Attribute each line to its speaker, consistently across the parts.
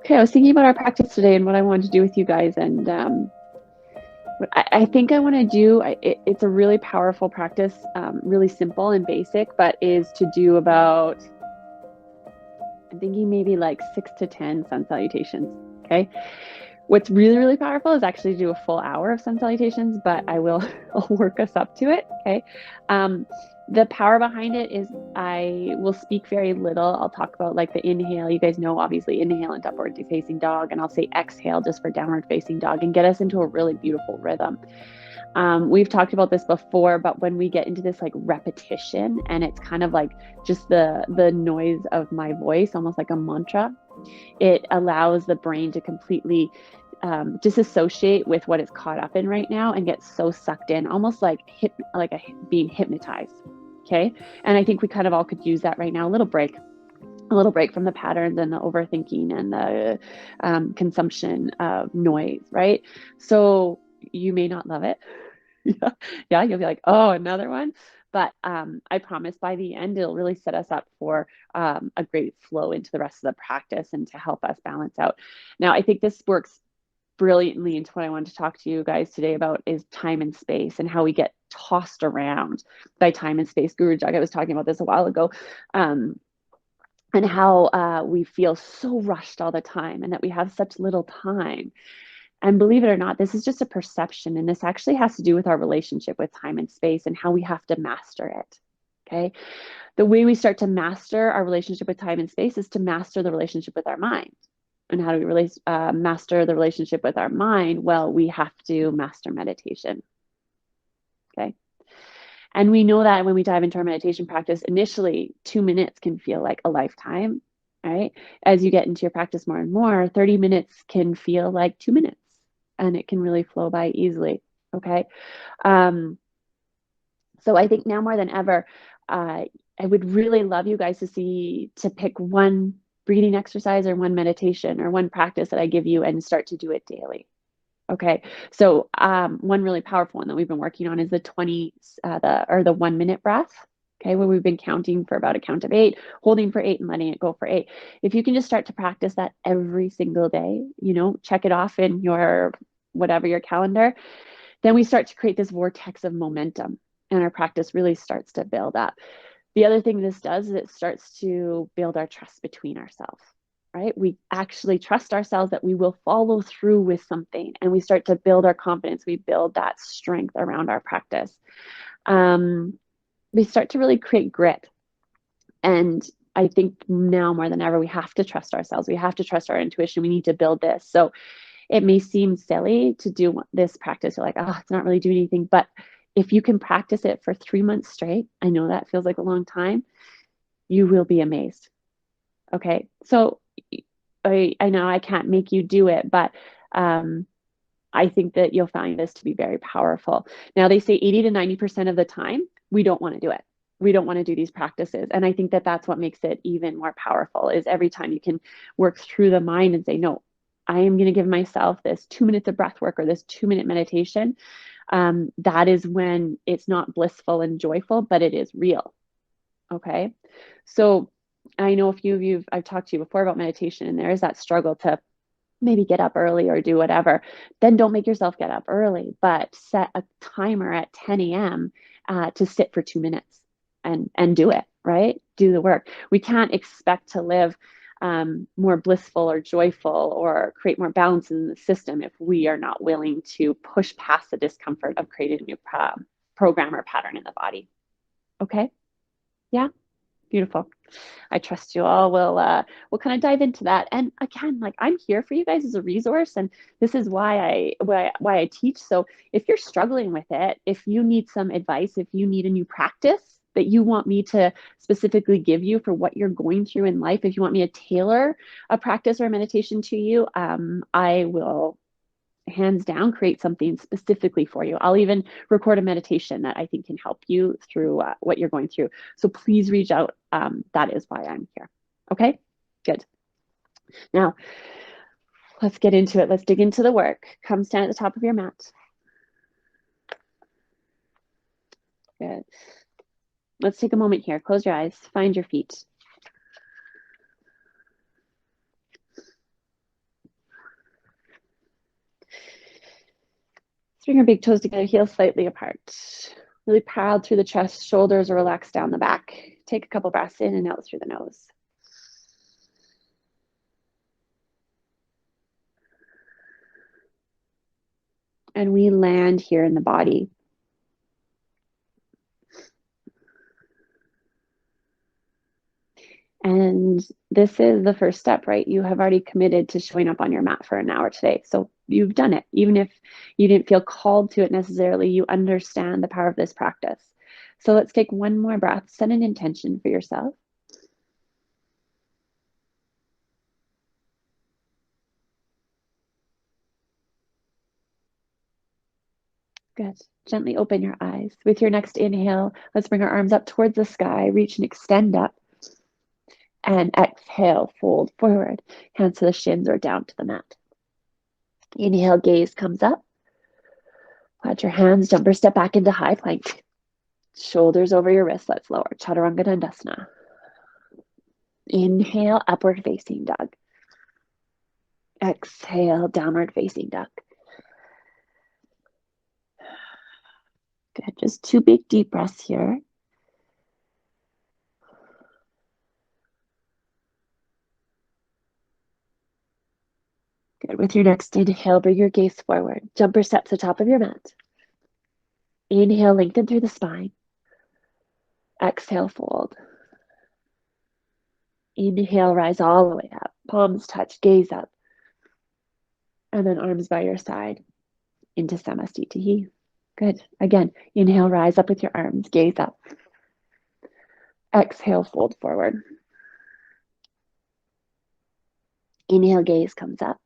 Speaker 1: Okay, I was thinking about our practice today and what I wanted to do with you guys, and what I think I want to do. It's a really powerful practice, really simple and basic, but is to do about, I'm thinking maybe like 6 to 10 sun salutations. Okay. What's really, really powerful is actually to do a full hour of sun salutations, but I'll work us up to it. Okay. Um, the power behind it is I will speak very little. I'll talk about like the inhale. You guys know, obviously, inhale into upward facing dog, and I'll say exhale just for downward facing dog and get us into a really beautiful rhythm. We've talked about this before, but when we get into this like repetition and it's kind of like just the noise of my voice, almost like a mantra, it allows the brain to completely disassociate with what it's caught up in right now and get so sucked in, almost like being hypnotized. Okay. And I think we kind of all could use that right now. A little break from the patterns and the overthinking and the consumption of noise, right? So you may not love it. Yeah, you'll be like, oh, another one. But I promise by the end, it'll really set us up for a great flow into the rest of the practice and to help us balance out. Now, I think this works brilliantly into what I wanted to talk to you guys today about is time and space and how we get tossed around by time and space. Guru Jagat was talking about this a while ago. And how we feel so rushed all the time and that we have such little time. And believe it or not, this is just a perception. And this actually has to do with our relationship with time and space and how we have to master it. Okay. The way we start to master our relationship with time and space is to master the relationship with our mind. And how do we master the relationship with our mind? Well, we have to master meditation. Okay. And we know that when we dive into our meditation practice, initially 2 minutes can feel like a lifetime, right? As you get into your practice more and more, 30 minutes can feel like 2 minutes and it can really flow by easily. Okay. So I think now more than ever, I would really love you guys to pick one breathing exercise or one meditation or one practice that I give you and start to do it daily. Okay, so one really powerful one that we've been working on is the 1 minute breath. Okay, where we've been counting for about a count of 8, holding for 8 and letting it go for 8. If you can just start to practice that every single day, check it off in your whatever your calendar, then we start to create this vortex of momentum and our practice really starts to build up. The other thing this does is it starts to build our trust between ourselves. Right? We actually trust ourselves that we will follow through with something and we start to build our confidence. We build that strength around our practice. We start to really create grit. And I think now more than ever, we have to trust ourselves. We have to trust our intuition. We need to build this. So it may seem silly to do this practice. You're like, oh, it's not really doing anything. But if you can practice it for 3 months straight, I know that feels like a long time, you will be amazed. Okay. So I know I can't make you do it, but I think that you'll find this to be very powerful. Now, they say 80 to 90% of the time, we don't want to do it. We don't want to do these practices. And I think that that's what makes it even more powerful is every time you can work through the mind and say, no, I am going to give myself this 2 minutes of breath work or this 2 minute meditation. That is when it's not blissful and joyful, but it is real. Okay. So I know a few of you, I've talked to you before about meditation, and there is that struggle to maybe get up early or do whatever. Then don't make yourself get up early, but set a timer at 10 a.m. To sit for 2 minutes and do it, right? Do the work. We can't expect to live more blissful or joyful or create more balance in the system if we are not willing to push past the discomfort of creating a new program or pattern in the body. Okay? Yeah? Beautiful. I trust you all. We'll kind of dive into that. And again, like I'm here for you guys as a resource, and this is why I teach. So if you're struggling with it, if you need some advice, if you need a new practice that you want me to specifically give you for what you're going through in life, if you want me to tailor a practice or a meditation to you, I will hands down create something specifically for you. I'll even record a meditation that I think can help you through what you're going through. So please reach out. That is why I'm here. Okay, good. Now, let's get into it. Let's dig into the work. Come stand at the top of your mat. Good. Let's take a moment here. Close your eyes. Find your feet. Bring your big toes together, heels slightly apart. Really proud through the chest, shoulders are relaxed down the back. Take a couple breaths in and out through the nose. And we land here in the body. And this is the first step, right? You have already committed to showing up on your mat for an hour today. So you've done it. Even if you didn't feel called to it necessarily, you understand the power of this practice. So let's take one more breath. Set an intention for yourself. Good. Gently open your eyes. With your next inhale, let's bring our arms up towards the sky. Reach and extend up. And exhale, fold forward. Hands to the shins or down to the mat. Inhale, gaze comes up. Plant your hands, jump or step back into high plank. Shoulders over your wrists, let's lower. Chaturanga Dandasana. Inhale, upward facing dog. Exhale, downward facing dog. Good, just 2 big deep breaths here. Good, with your next inhale, bring your gaze forward. Jump or step to the top of your mat. Inhale, lengthen through the spine. Exhale, fold. Inhale, rise all the way up. Palms touch, gaze up. And then arms by your side into Samasthiti. Good. Again, inhale, rise up with your arms, gaze up. Exhale, fold forward. Inhale, gaze comes up.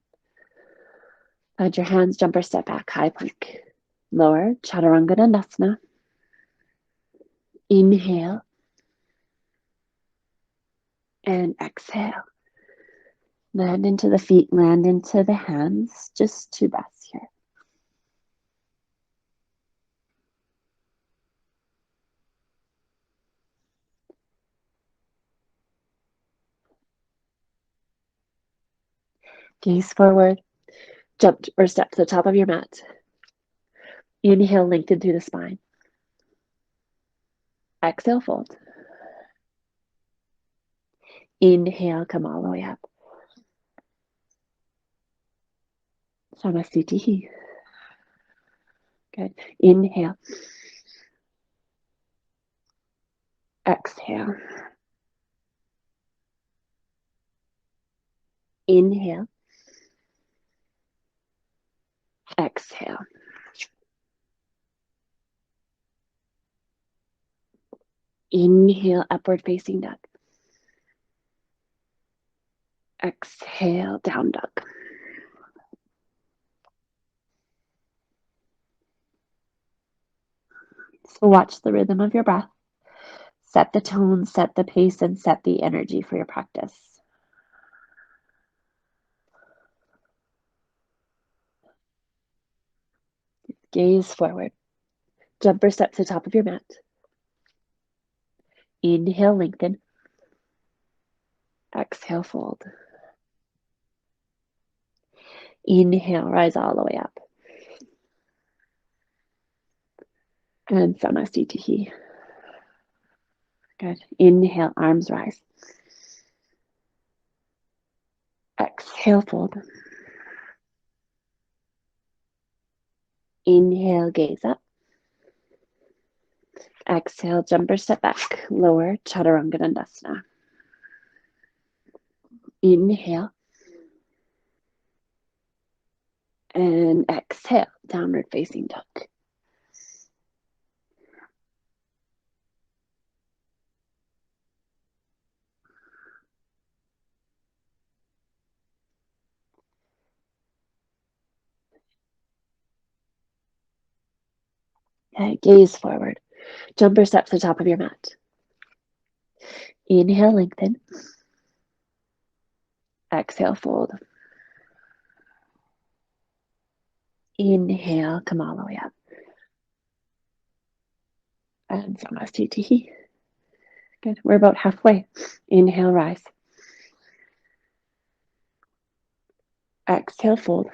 Speaker 1: Plant your hands, jump or step back, high plank. Lower, Chaturanga Dandasana. Inhale. And exhale. Land into the feet, land into the hands. Just 2 breaths here. Gaze forward. Jump or step to the top of your mat. Inhale, lengthen through the spine. Exhale, fold. Inhale, come all the way up. Samasthiti. Good. Inhale. Exhale. Inhale. Exhale. Inhale, upward facing dog. Exhale, down dog. So watch the rhythm of your breath. Set the tone, set the pace, and set the energy for your practice. Gaze forward. Jump or step to the top of your mat. Inhale, lengthen. Exhale, fold. Inhale, rise all the way up. And Samasthiti. Good. Inhale, arms rise. Exhale, fold. Inhale, gaze up. Exhale, jump or step back. Lower, Chaturanga Dandasana. Inhale. And exhale, downward facing dog. Okay, gaze forward. Jump or step to the top of your mat. Inhale, lengthen. Exhale, fold. Inhale, come all the way up. And Samasthiti. Good. We're about halfway. Inhale, rise. Exhale, fold.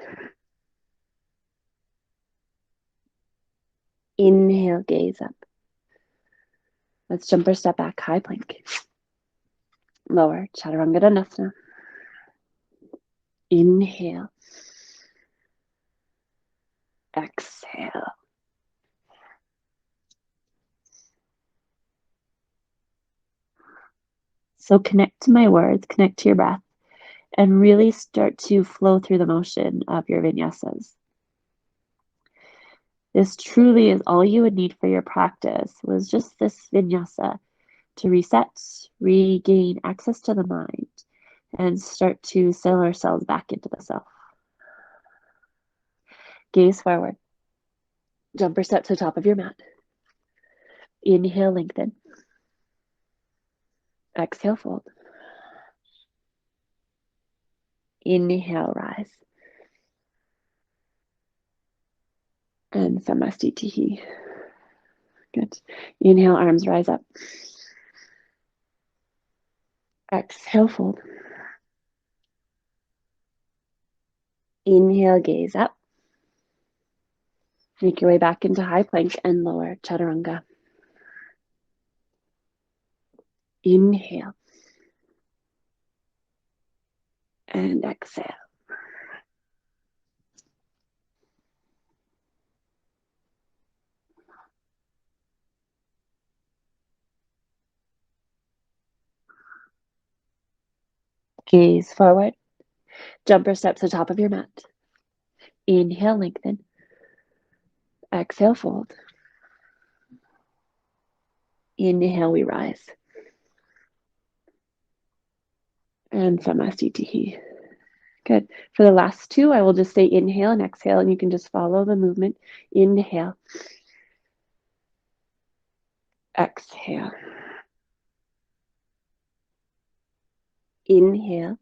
Speaker 1: Inhale, gaze up. Let's jump or step back, high plank. Lower, Chaturanga Dandasana. Inhale. Exhale. So connect to my words, connect to your breath, and really start to flow through the motion of your vinyasas. This truly is all you would need for your practice, was just this vinyasa to reset, regain access to the mind, and start to settle ourselves back into the self. Gaze forward. Jump or step to the top of your mat. Inhale, lengthen. Exhale, fold. Inhale, rise. And Samastitihi. Good. Inhale, arms rise up. Exhale, fold. Inhale, gaze up. Make your way back into high plank and lower chaturanga. Inhale. And exhale. Gaze forward. Jump or step to the top of your mat. Inhale, lengthen. Exhale, fold. Inhale, we rise. And Samastitihi. Good. For the last two, I will just say inhale and exhale, and you can just follow the movement. Inhale. Exhale. Inhale.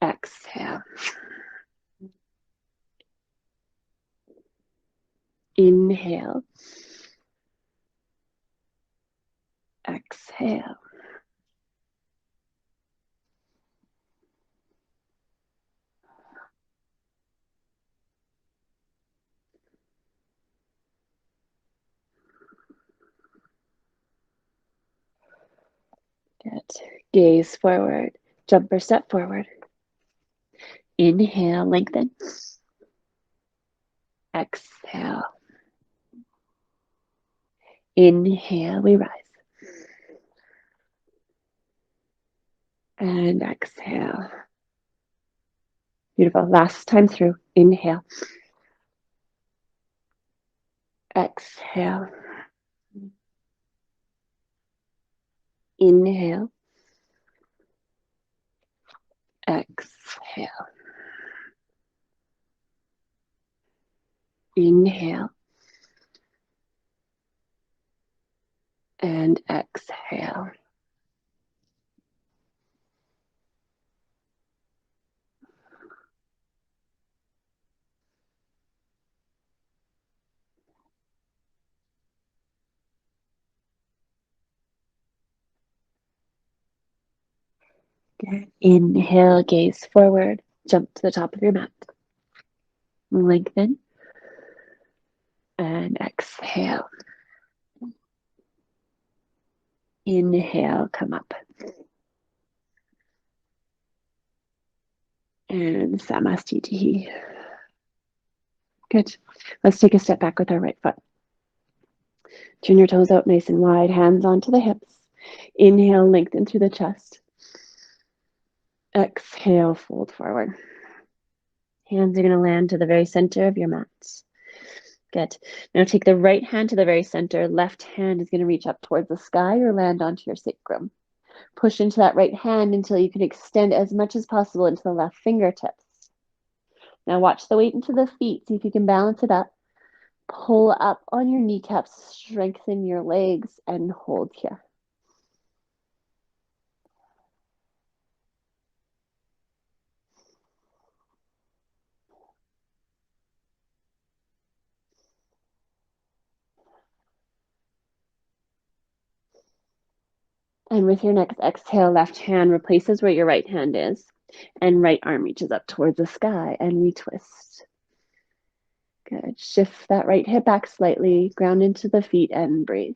Speaker 1: Exhale. Inhale. Exhale. Good. Gaze forward. Jump or step forward. Inhale, lengthen. Exhale. Inhale, we rise. And exhale. Beautiful. Last time through. Inhale. Exhale. Inhale. Exhale. Inhale. And exhale. Good. Inhale, gaze forward. Jump to the top of your mat. Lengthen. And exhale. Inhale, come up. And Samastitihi. Good. Let's take a step back with our right foot. Turn your toes out nice and wide, hands onto the hips. Inhale, lengthen through the chest. Exhale, fold forward. Hands are going to land to the very center of your mat. Good. Now take the right hand to the very center. Left hand is going to reach up towards the sky or land onto your sacrum. Push into that right hand until you can extend as much as possible into the left fingertips. Now watch the weight into the feet. See if you can balance it up. Pull up on your kneecaps, strengthen your legs, and hold here. And with your next exhale, left hand replaces where your right hand is, and right arm reaches up towards the sky, and we twist. Good. Shift that right hip back slightly, ground into the feet and breathe.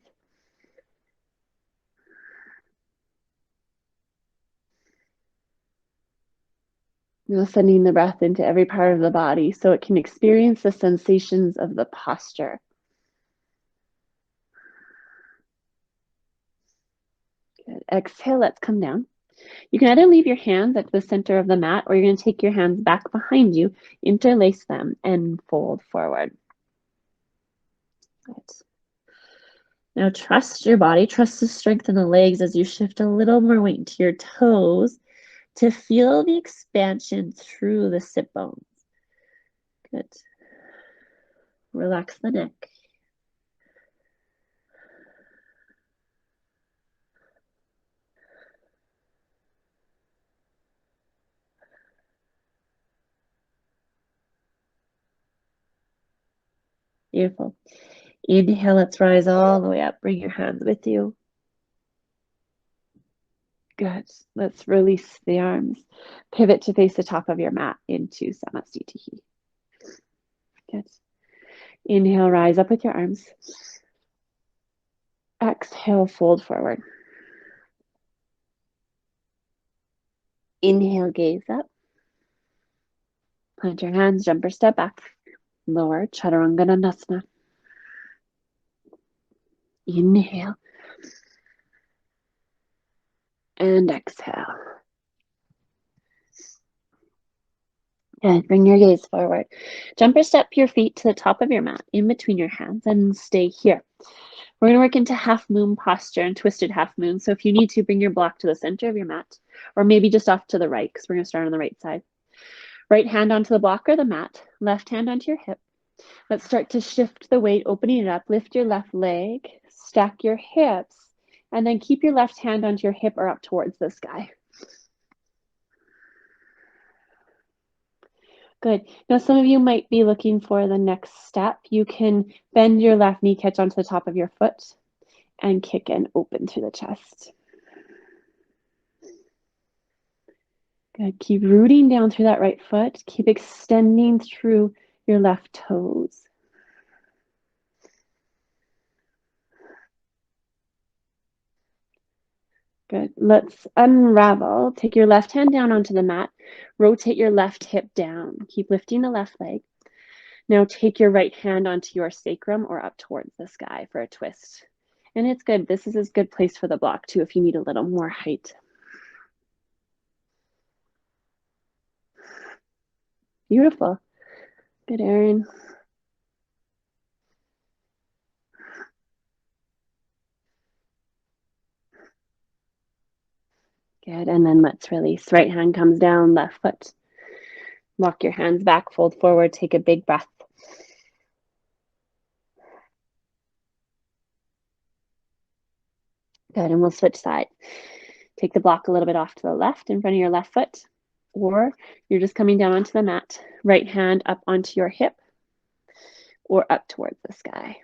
Speaker 1: Now sending the breath into every part of the body so it can experience the sensations of the posture. Good. Exhale, let's come down. You can either leave your hands at the center of the mat, or you're going to take your hands back behind you, interlace them, and fold forward. Good. Now trust your body, trust the strength in the legs as you shift a little more weight into your toes to feel the expansion through the sit bones. Good. Relax the neck. Beautiful. Inhale, let's rise all the way up. Bring your hands with you. Good. Let's release the arms. Pivot to face the top of your mat into Samasthiti. Good. Inhale, rise up with your arms. Exhale, fold forward. Inhale, gaze up. Plant your hands, jump or step back. Lower, Chaturanga Dandasana. Inhale. And exhale. Good. Bring your gaze forward. Jump or step your feet to the top of your mat, in between your hands, and stay here. We're going to work into half moon posture and twisted half moon. So if you need to, bring your block to the center of your mat, or maybe just off to the right, because we're going to start on the right side. Right hand onto the block or the mat, left hand onto your hip. Let's start to shift the weight, opening it up. Lift your left leg, stack your hips, and then keep your left hand onto your hip or up towards the sky. Good. Now, some of you might be looking for the next step. You can bend your left knee, catch onto the top of your foot, and kick and open through the chest. Good. Keep rooting down through that right foot. Keep extending through your left toes. Good. Let's unravel. Take your left hand down onto the mat. Rotate your left hip down. Keep lifting the left leg. Now take your right hand onto your sacrum or up towards the sky for a twist. And it's good. This is a good place for the block too if you need a little more height. Beautiful. Good, Erin. Good. And then let's release. Right hand comes down, left foot. Walk your hands back, fold forward, take a big breath. Good. And we'll switch sides. Take the block a little bit off to the left in front of your left foot, or you're just coming down onto the mat. Right hand up onto your hip or up towards the sky.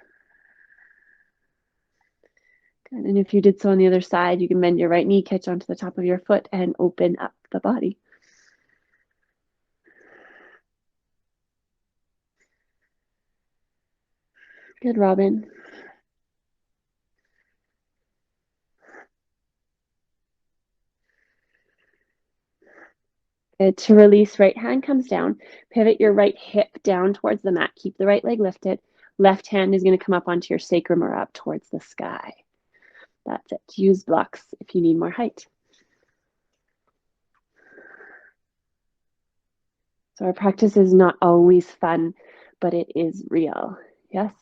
Speaker 1: Good. And if you did so on the other side, you can bend your right knee, catch onto the top of your foot, and open up the body. Good, Robin. Good. To release, right hand comes down. Pivot your right hip down towards the mat. Keep the right leg lifted. Left hand is going to come up onto your sacrum or up towards the sky. That's it. Use blocks if you need more height. So our practice is not always fun, but it is real. Yes?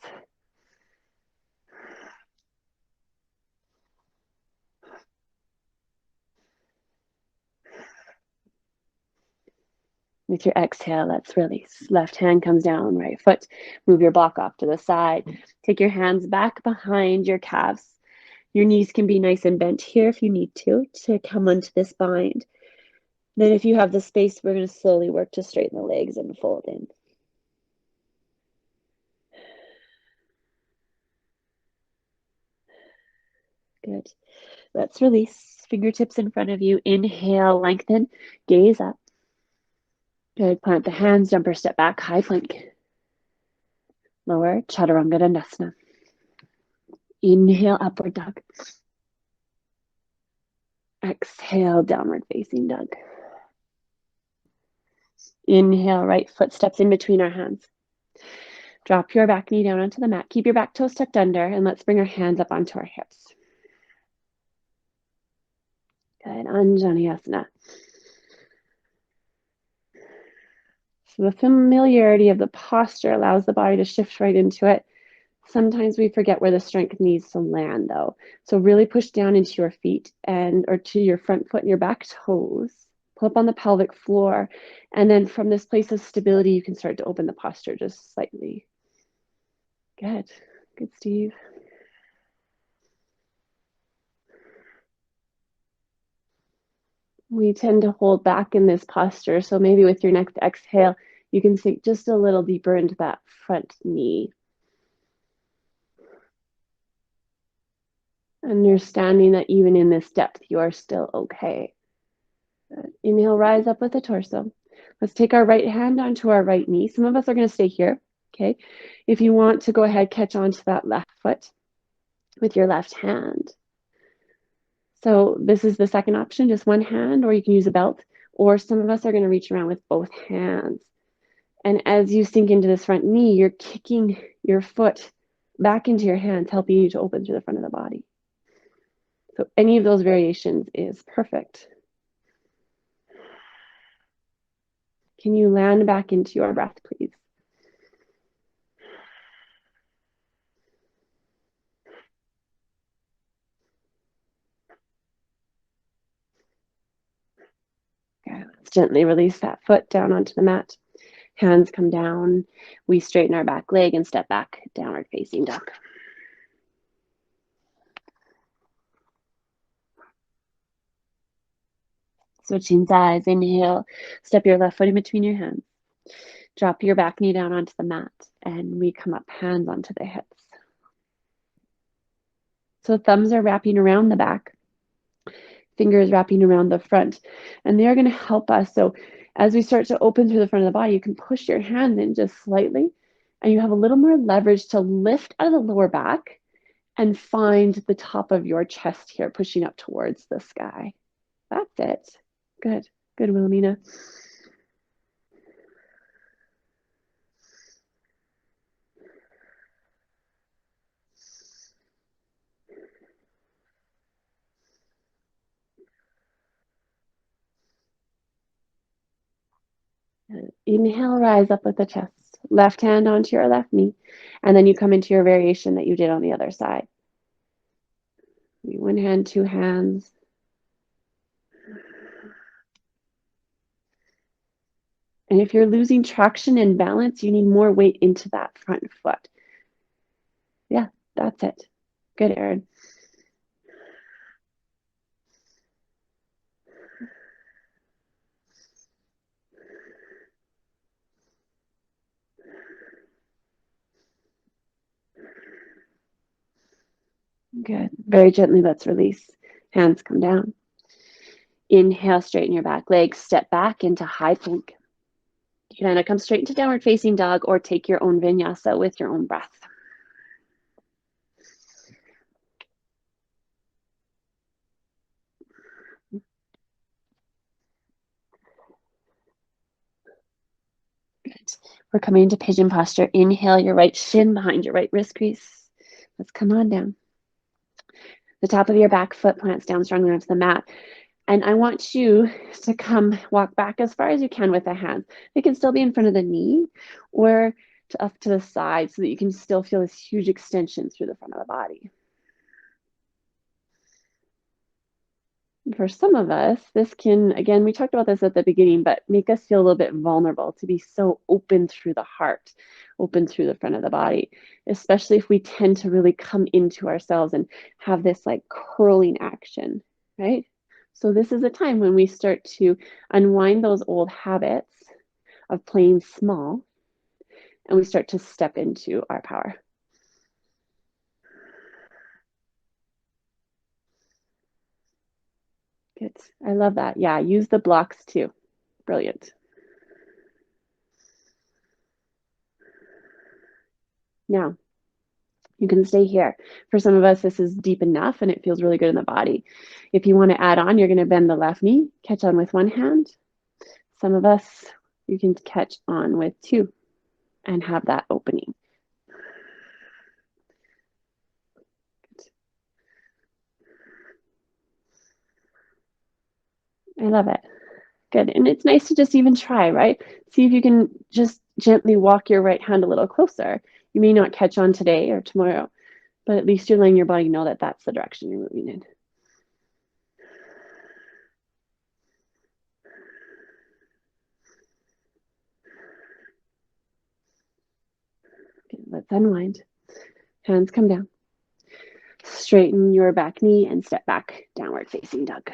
Speaker 1: With your exhale, let's release. Left hand comes down, right foot. Move your block off to the side. Take your hands back behind your calves. Your knees can be nice and bent here if you need to come onto this bind. Then if you have the space, we're going to slowly work to straighten the legs and fold in. Good. Let's release. Fingertips in front of you. Inhale, lengthen, gaze up. Good. Plant the hands, jump or step back, high plank. Lower, Chaturanga Dandasana. Inhale, upward dog. Exhale, downward facing dog. Inhale, right foot steps in between our hands. Drop your back knee down onto the mat. Keep your back toes tucked under, and let's bring our hands up onto our hips. Good, Anjaneyasana. So the familiarity of the posture allows the body to shift right into it. Sometimes we forget where the strength needs to land, though. So really push down into your feet or to your front foot and your back toes. Pull up on the pelvic floor. And then from this place of stability, you can start to open the posture just slightly. Good. Good, Steve. We tend to hold back in this posture. So maybe with your next exhale, you can sink just a little deeper into that front knee. Understanding that even in this depth, you are still okay. Good. Inhale, rise up with the torso. Let's take our right hand onto our right knee. Some of us are going to stay here, okay? If you want to go ahead, catch onto that left foot with your left hand. So this is the second option, just one hand, or you can use a belt, or some of us are going to reach around with both hands. And as you sink into this front knee, you're kicking your foot back into your hands, helping you to open through the front of the body. So any of those variations is perfect. Can you land back into your breath, please? Okay, let's gently release that foot down onto the mat. Hands come down. We straighten our back leg and step back, downward facing dog. Switching sides, inhale, step your left foot in between your hands. Drop your back knee down onto the mat, and we come up hands onto the hips. So thumbs are wrapping around the back, fingers wrapping around the front, and they are going to help us. So as we start to open through the front of the body, you can push your hand in just slightly, and you have a little more leverage to lift out of the lower back and find the top of your chest here, pushing up towards the sky. That's it. Good. Good, Wilhelmina. Inhale, rise up with the chest. Left hand onto your left knee. And then you come into your variation that you did on the other side. One hand, two hands. And if you're losing traction and balance, you need more weight into that front foot. Yeah, that's it. Good, Erin. Good. Very gently, let's release. Hands come down. Inhale, straighten your back leg. Step back into high plank. You can either come straight into downward facing dog or take your own vinyasa with your own breath. Good. We're coming into pigeon posture. Inhale your right shin behind your right wrist crease. Let's come on down. The top of your back foot plants down strongly onto the mat. And I want you to walk back as far as you can with the hands. They can still be in front of the knee or up to the side so that you can still feel this huge extension through the front of the body. For some of us, this can, again, we talked about this at the beginning, but make us feel a little bit vulnerable to be so open through the heart, open through the front of the body, especially if we tend to really come into ourselves and have this like curling action, right? So this is a time when we start to unwind those old habits of playing small and we start to step into our power. Good. I love that. Yeah, use the blocks too. Brilliant. Now, you can stay here. For some of us, this is deep enough and it feels really good in the body. If you want to add on, you're going to bend the left knee, catch on with one hand. Some of us, you can catch on with two and have that opening. I love it. Good. And it's nice to just even try, right? See if you can just gently walk your right hand a little closer. You may not catch on today or tomorrow, but at least you're letting your body know that that's the direction you're moving in. Okay, let's unwind. Hands come down. Straighten your back knee and step back, downward facing dog.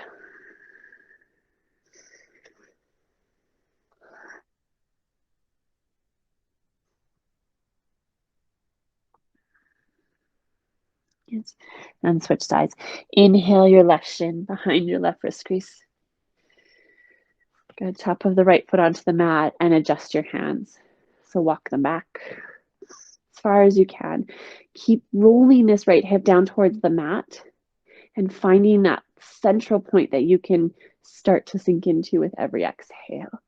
Speaker 1: Yes. And switch sides. Inhale your left shin behind your left wrist crease. Good. Top of the right foot onto the mat and adjust your hands. So walk them back as far as you can. Keep rolling this right hip down towards the mat and finding that central point that you can start to sink into with every exhale.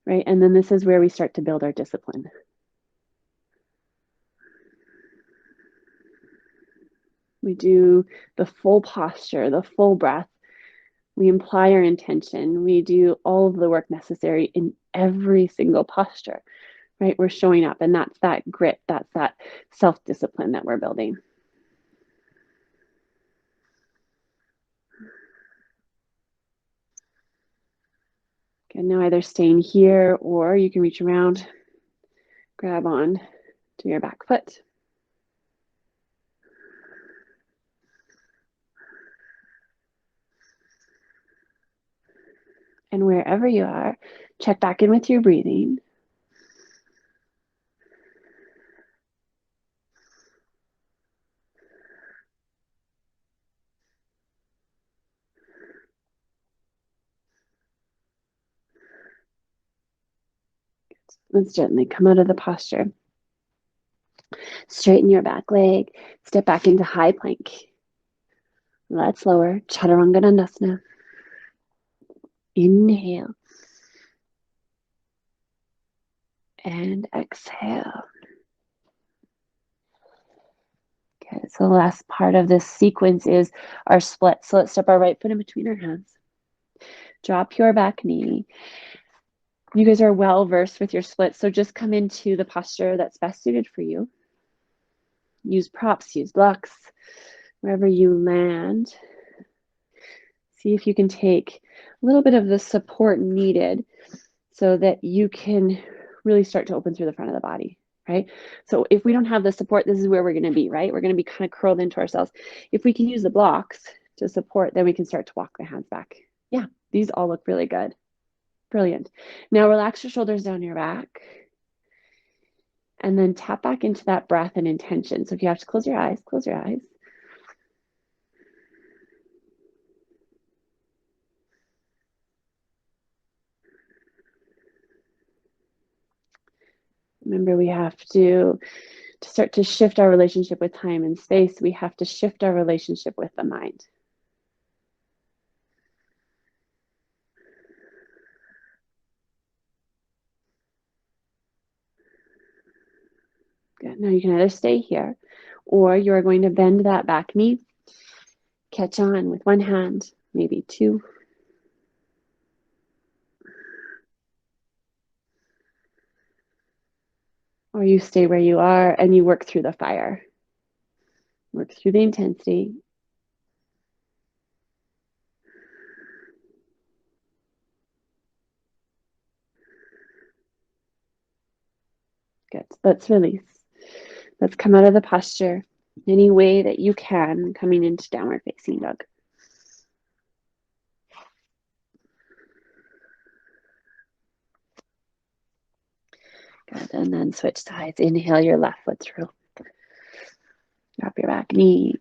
Speaker 1: Right? And then this is where we start to build our discipline. We do the full posture, the full breath. We imply our intention. We do all of the work necessary in every single posture, right? We're showing up, and that's that grit, that's that self-discipline that we're building. Okay, now either staying here or you can reach around, grab on to your back foot. And wherever you are, check back in with your breathing. Let's gently come out of the posture. Straighten your back leg. Step back into high plank. Let's lower. Chaturanga Dandasana. Inhale. And exhale. Okay, so the last part of this sequence is our split. So let's step our right foot in between our hands. Drop your back knee. You guys are well versed with your split, so just come into the posture that's best suited for you. Use props, use blocks, wherever you land. See if you can take a little bit of the support needed so that you can really start to open through the front of the body, right? So if we don't have the support, this is where we're going to be, right? We're going to be kind of curled into ourselves. If we can use the blocks to support, then we can start to walk the hands back. Yeah, these all look really good. Brilliant. Now relax your shoulders down your back and then tap back into that breath and intention. So if you have to close your eyes, close your eyes. Remember, we have to start to shift our relationship with time and space. We have to shift our relationship with the mind. Good. Now you can either stay here or you are going to bend that back knee, catch on with one hand, maybe two. Or you stay where you are and you work through the fire. Work through the intensity. Good. Let's release. Let's come out of the posture any way that you can, coming into downward facing dog. Good. And then switch sides. Inhale your left foot through. Drop your back knee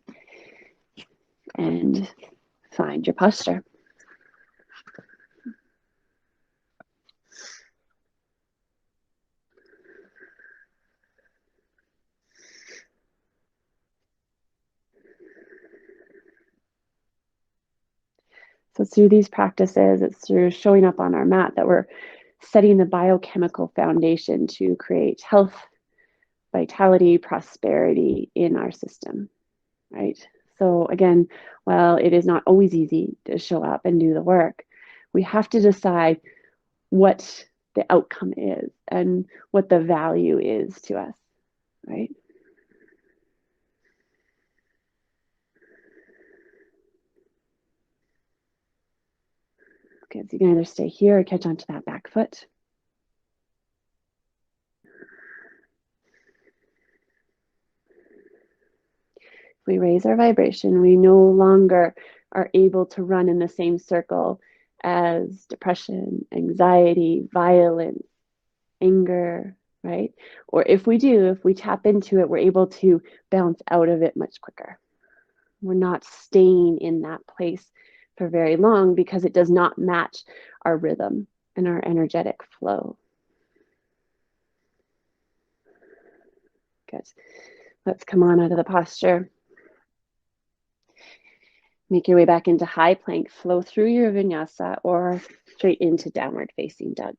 Speaker 1: and find your posture. through these practices, it's through showing up on our mat that we're setting the biochemical foundation to create health, vitality, prosperity in our system, right? So again, while it is not always easy to show up and do the work, we have to decide what the outcome is and what the value is to us, right? Okay, so you can either stay here or catch onto that back foot. If we raise our vibration, we no longer are able to run in the same circle as depression, anxiety, violence, anger, right? Or if we do, if we tap into it, we're able to bounce out of it much quicker. We're not staying in that place for very long because it does not match our rhythm and our energetic flow. Good. Let's come on out of the posture. Make your way back into high plank. Flow through your vinyasa or straight into downward facing dog.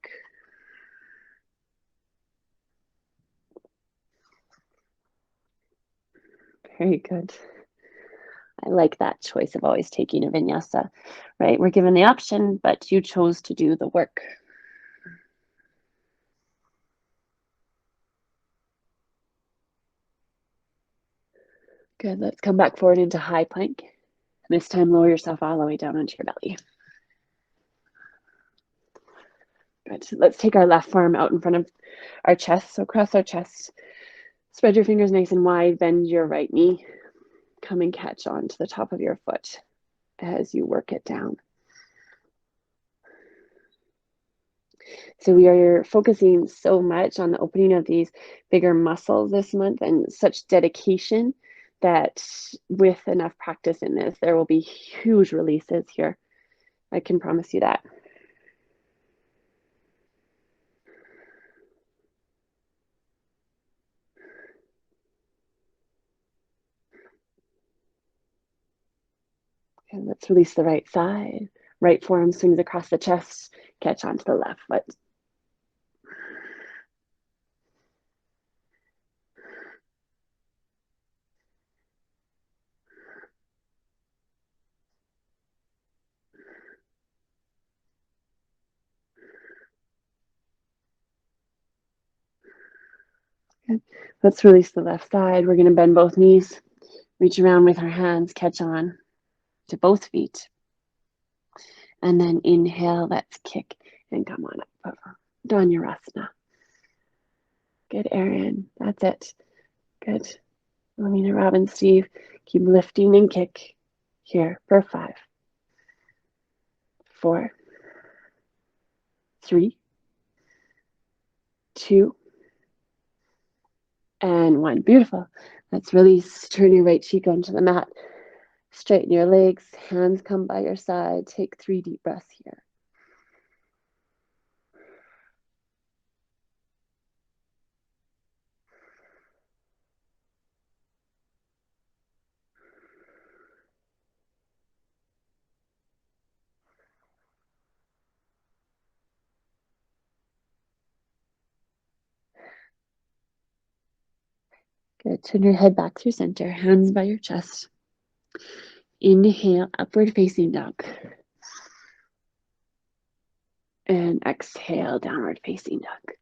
Speaker 1: Very good. I like that choice of always taking a vinyasa, right? We're given the option, but you chose to do the work. Good. Let's come back forward into high plank. This time, lower yourself all the way down onto your belly. Good. Let's take our left forearm out in front of our chest. So cross our chest. Spread your fingers nice and wide. Bend your right knee. Come and catch on to the top of your foot as you work it down. So we are focusing so much on the opening of these bigger muscles this month and such dedication that with enough practice in this, there will be huge releases here. I can promise you that. And let's release the right side. Right forearm swings across the chest. Catch onto the left foot. Okay. Let's release the left side. We're going to bend both knees. Reach around with our hands. Catch on to both feet. And then inhale, let's kick and come on up. Dhanurasana. Good, Erin. That's it. Good. Alina, Robin, Steve, keep lifting and kick here for 5, 4, 3, 2, and 1. Beautiful. Let's release. Turn your right cheek onto the mat. Straighten your legs. Hands come by your side. Take 3 deep breaths here. Good. Turn your head back through center. Hands by your chest. Inhale, upward facing dog. And exhale, downward facing dog.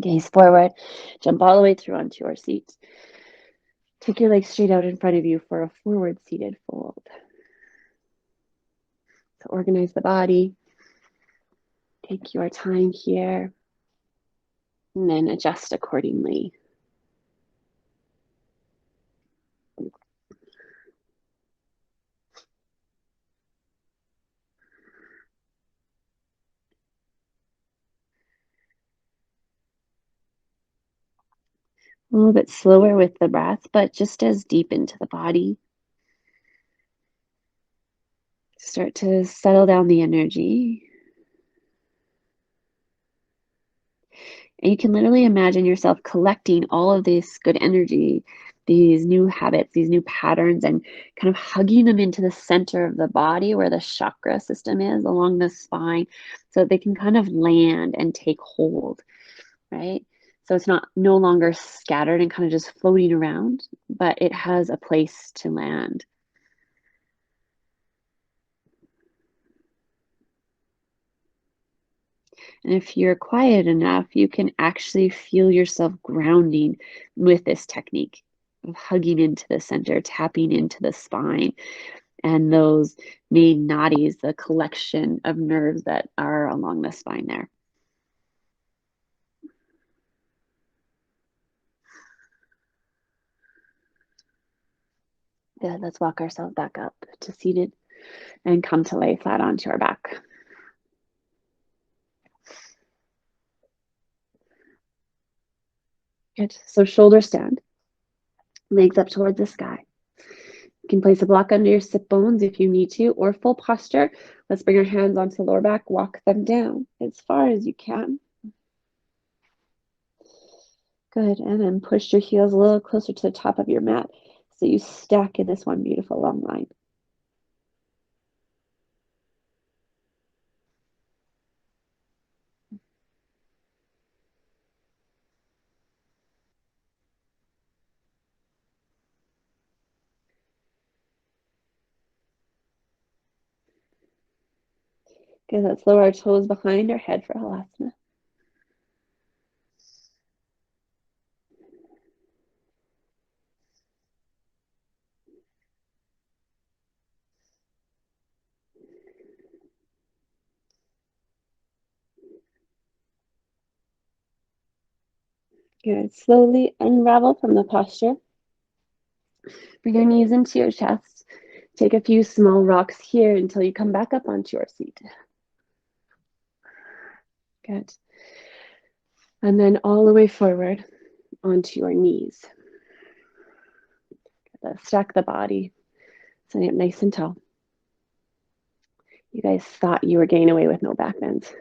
Speaker 1: Gaze forward. Jump all the way through onto your seat. Take your legs straight out in front of you for a forward seated fold. So organize the body. Take your time here. And then adjust accordingly. A little bit slower with the breath, but just as deep into the body. Start to settle down the energy. And you can literally imagine yourself collecting all of this good energy these new habits, these new patterns, and kind of hugging them into the center of the body where the chakra system is along the spine so that they can kind of land and take hold, right? So it's not no longer scattered and kind of just floating around, but it has a place to land. And if you're quiet enough, you can actually feel yourself grounding with this technique of hugging into the center, tapping into the spine and those main nadis, the collection of nerves that are along the spine there. Good. Let's walk ourselves back up to seated and come to lay flat onto our back. Good. So shoulder stand, legs up towards the sky. You can place a block under your sit bones if you need to, or full posture. Let's bring our hands onto the lower back, walk them down as far as you can. Good. And then push your heels a little closer to the top of your mat so you stack in this one beautiful long line. Good. Let's lower our toes behind our head for Halasana. Good. Slowly unravel from the posture. Bring your knees into your chest. Take a few small rocks here until you come back up onto your seat. Good. And then all the way forward onto your knees. Let's stack the body, sitting up nice and tall. You guys thought you were getting away with no back bends.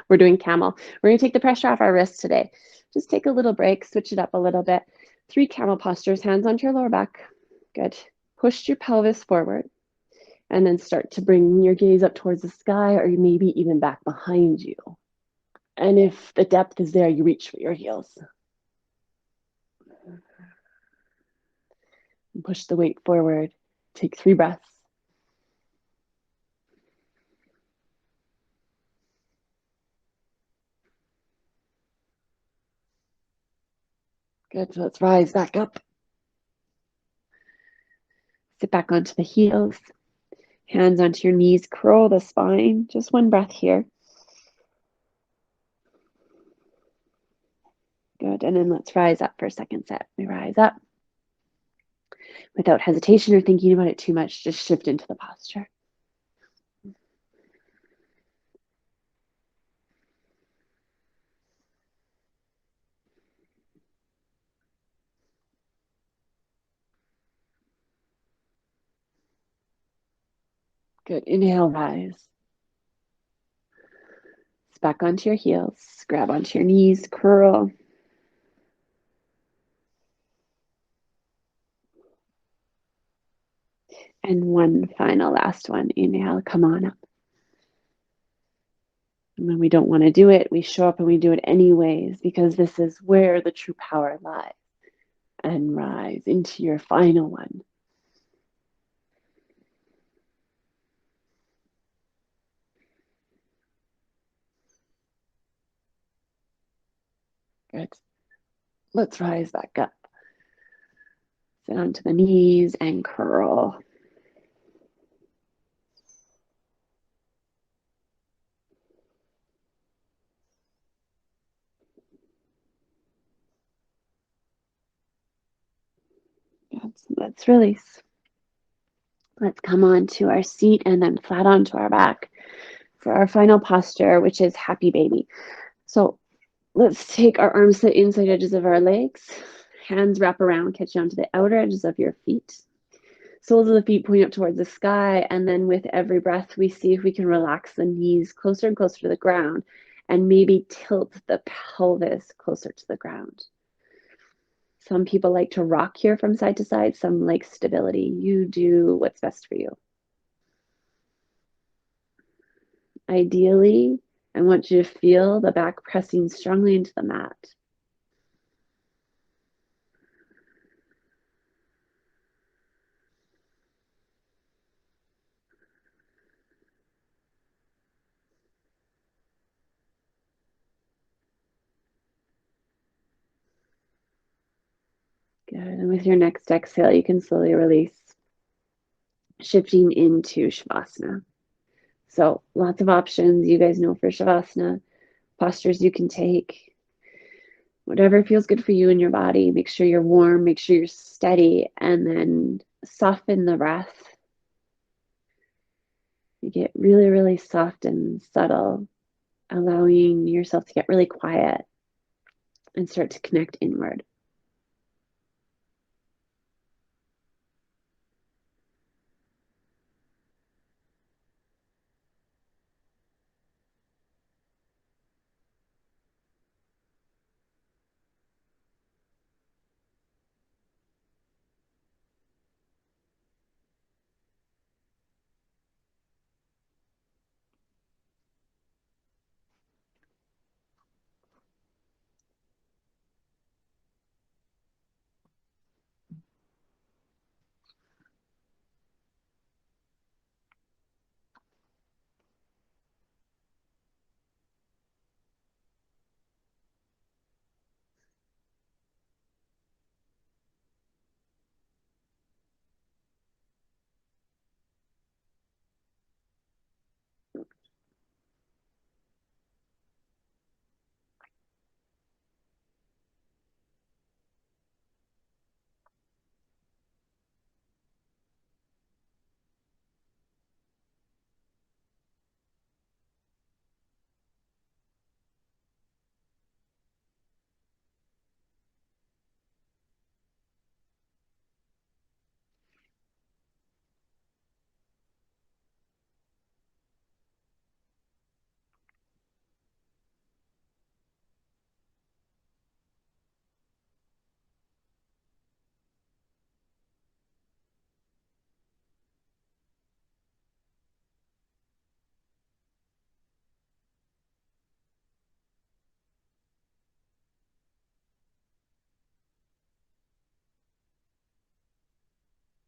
Speaker 1: We're doing camel. We're going to take the pressure off our wrists today. Just take a little break, switch it up a little bit. 3 camel postures, hands onto your lower back. Good. Push your pelvis forward and then start to bring your gaze up towards the sky or maybe even back behind you. And if the depth is there, you reach for your heels. And push the weight forward. Take 3 breaths. Good. So let's rise back up. Sit back onto the heels. Hands onto your knees. Curl the spine. Just 1 breath here. Good. And then let's rise up for a second set. We rise up. Without hesitation or thinking about it too much, just shift into the posture. Good. Inhale, rise. Back onto your heels. Grab onto your knees, curl. And one final last one. Inhale, come on up. And when we don't want to do it, we show up and we do it anyways, because this is where the true power lies. And rise into your final one. Good. Let's rise back up. Sit onto the knees and curl. Good. Let's release. Let's come onto our seat and then flat onto our back for our final posture, which is happy baby. So let's take our arms to the inside edges of our legs. Hands wrap around, catch onto the outer edges of your feet. Soles of the feet point up towards the sky. And then with every breath, we see if we can relax the knees closer and closer to the ground and maybe tilt the pelvis closer to the ground. Some people like to rock here from side to side. Some like stability. You do what's best for you. Ideally, I want you to feel the back pressing strongly into the mat. Good. And with your next exhale, you can slowly release, shifting into Shavasana. So lots of options. You guys know for Shavasana, postures you can take. Whatever feels good for you in your body. Make sure you're warm, make sure you're steady, and then soften the breath. You get really, really soft and subtle, allowing yourself to get really quiet and start to connect inward.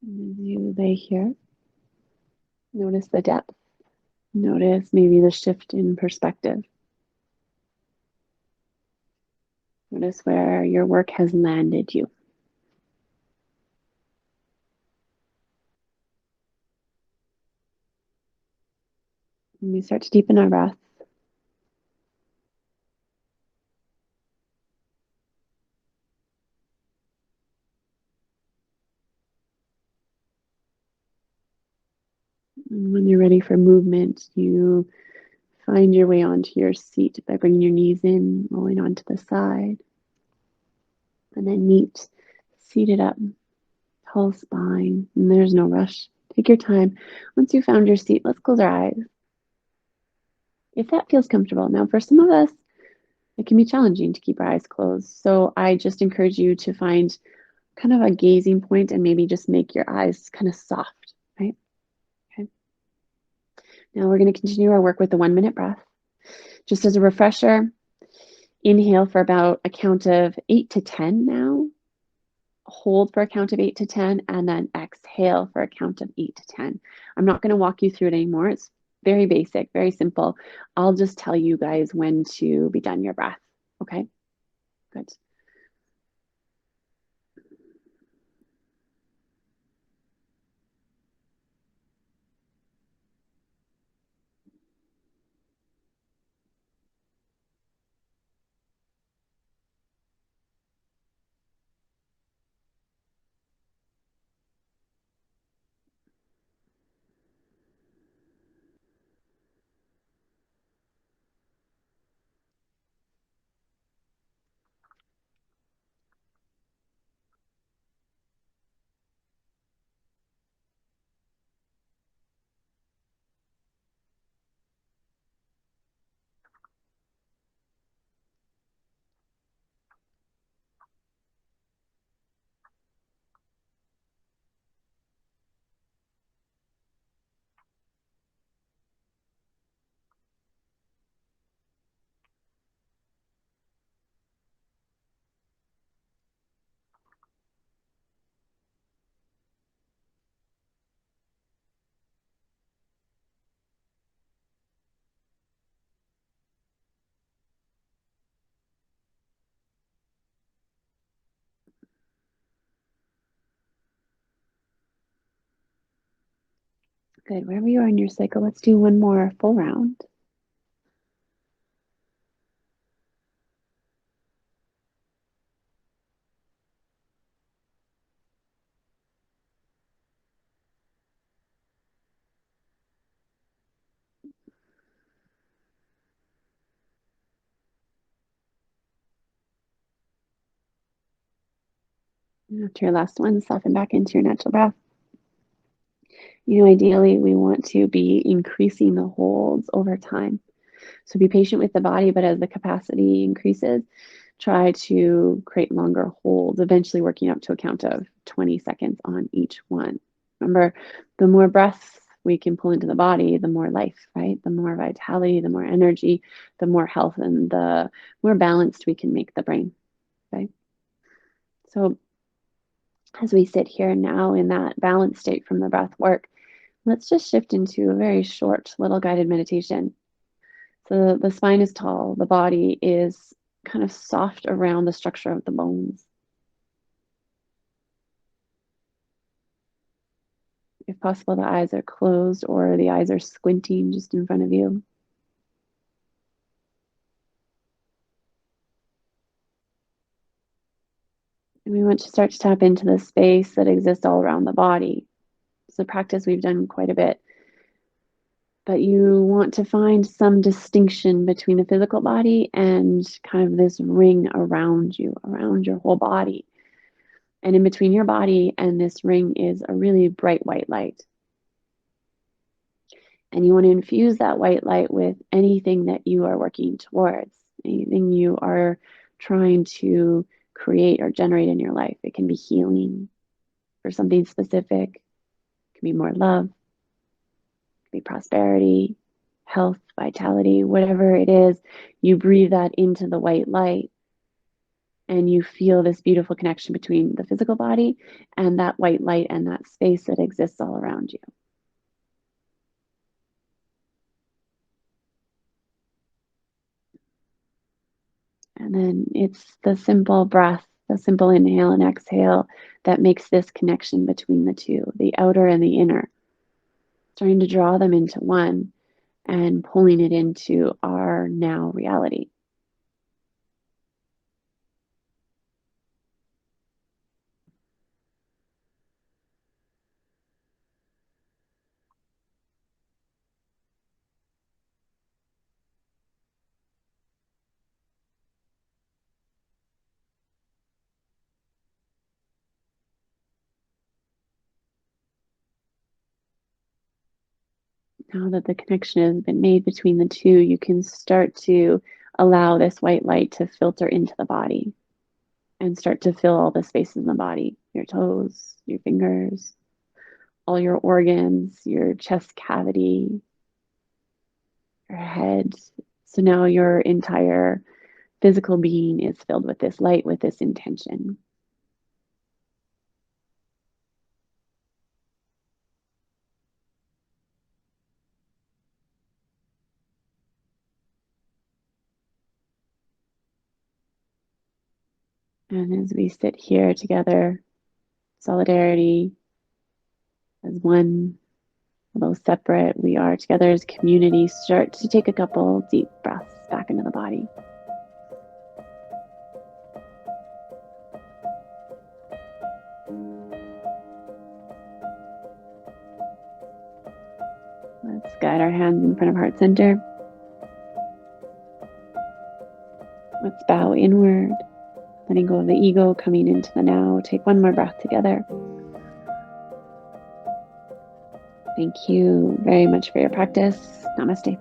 Speaker 1: And as you lay here, notice the depth. Notice maybe the shift in perspective. Notice where your work has landed you. And we start to deepen our breath. And when you're ready for movement, you find your way onto your seat by bringing your knees in, rolling onto the side, and then meet seated up, tall spine. And there's no rush. Take your time. Once you found your seat, let's close our eyes. If that feels comfortable. Now, for some of us, it can be challenging to keep our eyes closed. So I just encourage you to find kind of a gazing point and maybe just make your eyes kind of soft, right? Okay. Now we're going to continue our work with the 1 minute breath. Just as a refresher, inhale for about a count of 8 to 10 now. Hold for a count of 8 to 10, and then exhale for a count of 8 to 10. I'm not going to walk you through it anymore. It's very basic, very simple. I'll just tell you guys when to be done your breath. Okay, good. Good. Wherever you are in your cycle, let's do one more full round. And after your last one, soften back into your natural breath. Ideally, we want to be increasing the holds over time. So be patient with the body, but as the capacity increases, try to create longer holds, eventually working up to a count of 20 seconds on each one. Remember, the more breaths we can pull into the body, the more life, right? The more vitality, the more energy, the more health, and the more balanced we can make the brain, okay? So as we sit here now in that balanced state from the breath work, let's just shift into a very short little guided meditation. So the spine is tall, the body is kind of soft around the structure of the bones. If possible, the eyes are closed or the eyes are squinting just in front of you. And we want to start to tap into the space that exists all around the body. It's a practice we've done quite a bit. But you want to find some distinction between the physical body and kind of this ring around you, around your whole body. And in between your body and this ring is a really bright white light. And you want to infuse that white light with anything that you are working towards, anything you are trying to create or generate in your life. It can be healing for something specific, it can be more love, it can be prosperity, health, vitality, whatever it is. You breathe that into the white light and you feel this beautiful connection between the physical body and that white light and that space that exists all around you. And then it's the simple breath, the simple inhale and exhale that makes this connection between the two, the outer and the inner, starting to draw them into one and pulling it into our now reality. Now that the connection has been made between the two, you can start to allow this white light to filter into the body and start to fill all the spaces in the body, your toes, your fingers, all your organs, your chest cavity, your head. So now your entire physical being is filled with this light, with this intention. And as we sit here together, solidarity as one, although separate, we are together as community. Start to take a couple deep breaths back into the body. Let's guide our hands in front of heart center. Let's bow inward, letting go of the ego, coming into the now. Take one more breath together. Thank you very much for your practice. Namaste.